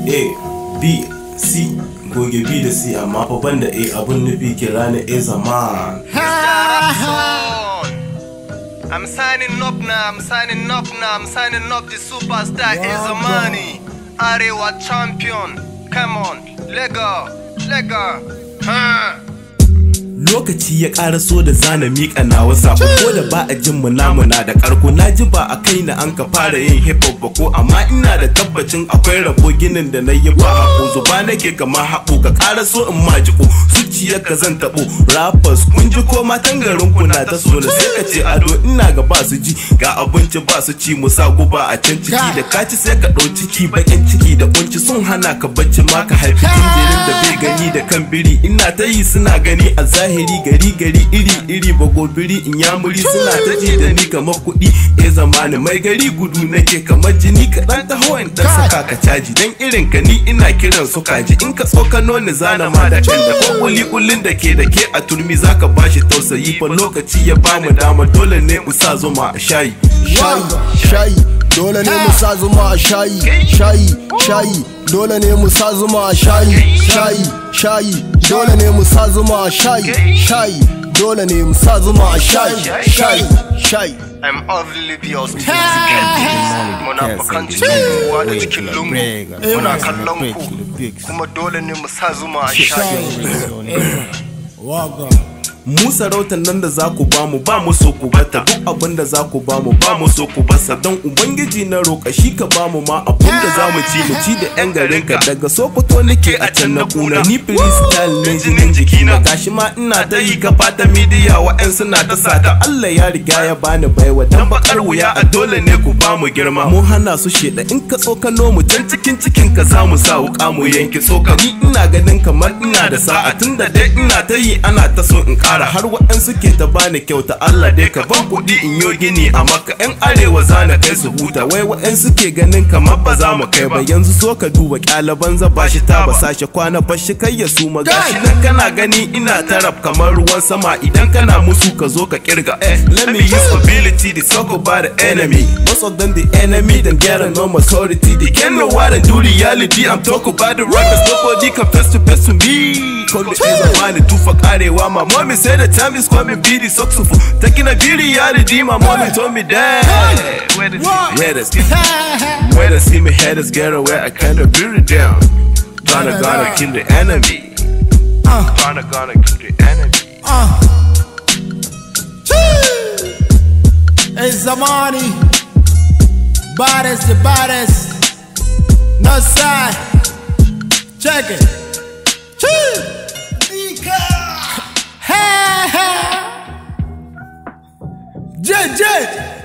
A, B, C, goge B da C amma fa banda A abun nufi kira ni A Zaman. I'm signing up now, I'm signing up the superstar A Zamani, Arewa champion. Come on, Lego, Lokaci ya ƙaraso da zana miƙa nawa sako ko da ba a jin muna da ƙarko na ji ba a kai na an ka fara yin hip hop ba ko amma ina da tabbacin akwai rabo ginin da na yi ba haƙo zuba nake kama haɓo ka ƙaraso in ma jiko zuciyar ka zan taɓo rappers kun ji ko matan garin ku na ta so na sai ka ce ado ina ga ba su ji ga abinci ba su ci mu sa guba a can ciki da ka ci sai ka ɗau ciki bakin ciki da kunci sun hana ka bacci ma ka haifi jinjirin da bai gani da kan biri ina ta yi suna gani a zahiri gari iri bagobiri in yamuri suna ta ji da ni kamar kuɗi ya zamani mai gari gudu nake kamar jini kaɗan ta hawan dan saka ka caji dan irin ka ni ina kiran su kaji in ka tsokano ni zana ma da kan da kokoli kullun da ke a turmi zaka bashi tausayi fa lokaci ya bamu dama dole ne mu sa zuma a shayi dole ne mu sa zuma a shayi dole ne mu sa zuma a shayi dole ne mu sa zuma a shayi dole ne mu sa zuma a shayi I'm of Libya's muna bakan cikin ruwa da cikin lungu muna kallon ku kuma dole ne mu sa zuma a shayi. Mu sarautar nan da za ku bamu ba mu so ku bata duk abin da za ku bamu ba mu so ku basa don ubangiji na roƙa shi ka bamu ma abin da za mu ci da yan garin ka daga Sokoto nake a can na kuna ni freestyle ne jinin jiki na gashi ma ina ta yi ka fata media wa'ansu na ta sata Allah ya riga ya bani baiwa dan bakar wuya a dole ne ku bamu girma mu hana su sheda in ka tsokano mu can cikin ka za mu sa wuka mu yanke tsoka ni ina ganin kamar ina da sa'a tunda dai ina ta yi ana ta so in har waɗansu ke ta bani kyauta Allah dai ka ban kuɗi in yo gini a Makka yan arewa zana kai su huta wai waɗansu ke ganin kamar ba za mu kai ba yanzu so ka duba ƙyalaban zaba shi ta ba sashe kwana bashi kai ya su magashi nan kana gani ina taraf kamar ruwan sama idan kana musu ka zo ka kirga let me use ability to talk about the enemy most of them the enemy then get a no authority they can't know what I do reality I'm talking about the rappers nobody can face to me call me Zamani tufa karewa my mommy said the time is coming, be the successful. Taking a beauty out of my mommy told me that. Where to see me haters get away, I can't beat it down. Gonna kill the enemy. Gonna kill the enemy. Hey Zamani, baddest the baddest. No side, check it. JJ